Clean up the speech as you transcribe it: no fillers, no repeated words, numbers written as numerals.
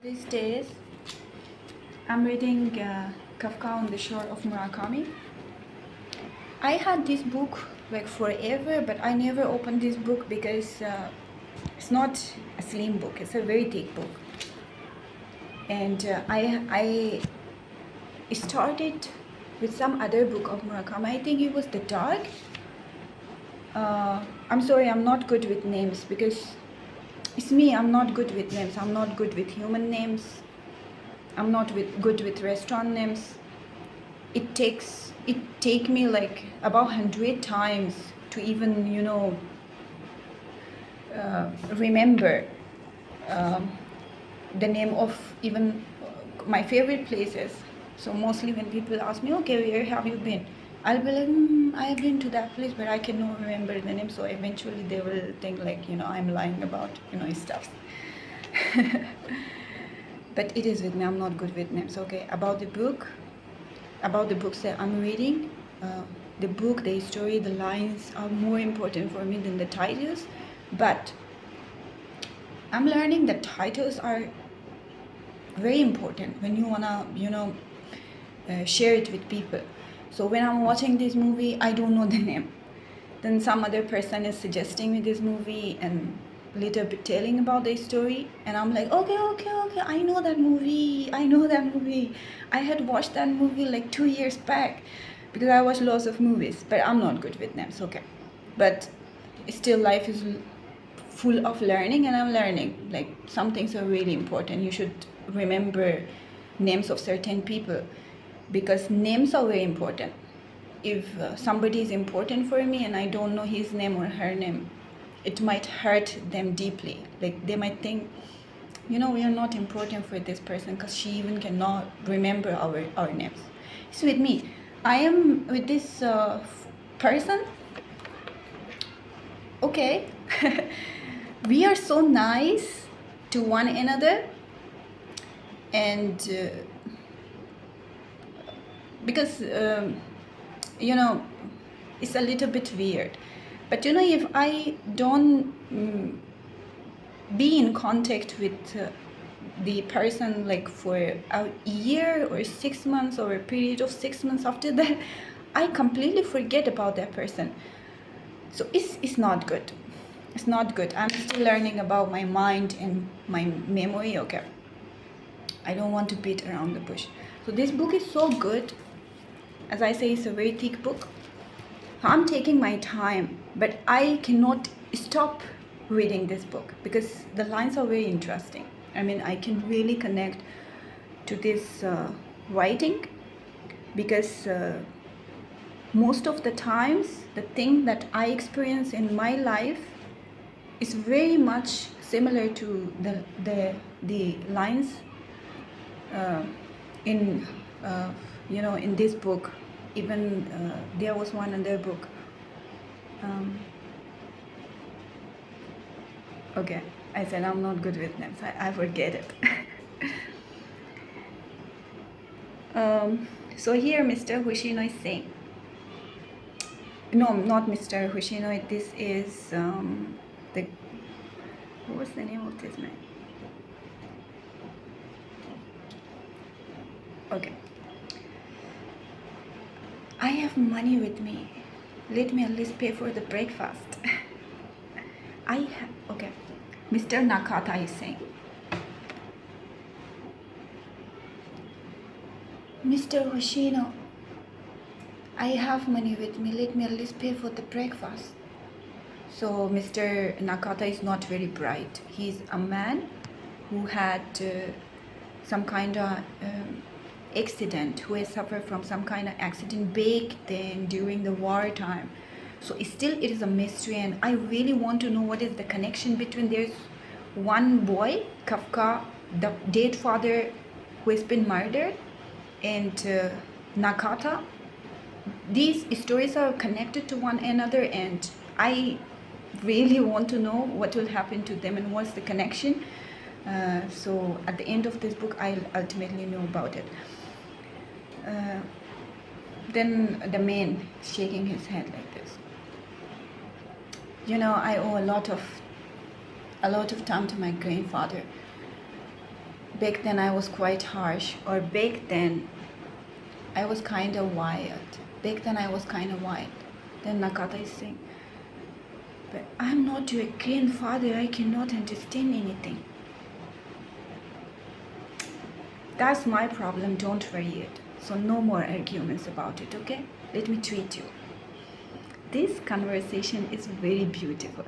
These days, I'm reading Kafka on the Shore of Murakami. I had this book like forever, but I never opened this book because it's not a slim book. It's a very thick book, and I started with some other book of Murakami. I think it was The Dark. I'm sorry, I'm not good with names because it's me. I'm not good with names. I'm not good with human names. I'm not good with restaurant names. It take me like about 100 times to even remember um, the name of even my favorite places. So mostly when people ask me, okay, where have you been, I'll be like, I have been to that place, but I cannot remember the name. So eventually they will think like I'm lying about stuff. But it is with me. I'm not good with names. Okay, about the books that I'm reading. The book, the story, the lines are more important for me than the titles. But I'm learning that titles are very important when you wanna, share it with people. So when I'm watching this movie, I don't know the name. Then some other person is suggesting me this movie and little bit telling about the story, and I'm like, okay, I know that movie. I had watched that movie like 2 years back because I watch lots of movies, but I'm not good with names. Okay, but still, life is full of learning, and I'm learning. Like some things are really important. You should remember names of certain people because names are very important. If somebody is important for me and I don't know his name or her name, it might hurt them deeply. Like they might think, we are not important for this person because she even cannot remember our names. It's with me. I am with this person. Okay, we are so nice to one another, and because it's a little bit weird, but if I don't be in contact with the person like for a year or 6 months or a period of 6 months, after that I completely forget about that person. So it's not good. It's not good. I'm still learning about my mind and my memory. Okay, I don't want to beat around the bush. So this book is so good. As I say, it's a very thick book. I'm taking my time, but I cannot stop reading this book because the lines are very interesting. I mean, I can really connect to this writing because most of the times the thing that I experience in my life is very much similar to the lines uh, in in this book. Even there was one other book. Okay, I said I'm not good with names. I forget it. So here Mr. Hoshino is saying, no, not Mr. Hoshino. This is the, what was the name of this man? Okay. I have money with me. Let me at least pay for the breakfast. Okay. Mr. Nakata is saying, Mr. Hoshino, I have money with me. Let me at least pay for the breakfast. So Mr. Nakata is not very bright. He's a man who had some kind of accident, who has suffered from some kind of accident back then during the war time. So still it is a mystery, and I really want to know what is the connection between there's one boy, Kafka, the dead father who has been murdered, and Nakata. These stories are connected to one another, and I really want to know what will happen to them and what's the connection. So at the end of this book, I'll ultimately know about it. Then the man shaking his head like this. I owe a lot of time to my grandfather. back then I was quite harsh, or back then I was kind of wild. Back then I was kind of wild. Then Nakata is saying, but I'm not your grandfather, I cannot understand anything. That's my problem, don't worry it. So no more arguments about it, okay? Let me treat you. This conversation is very beautiful.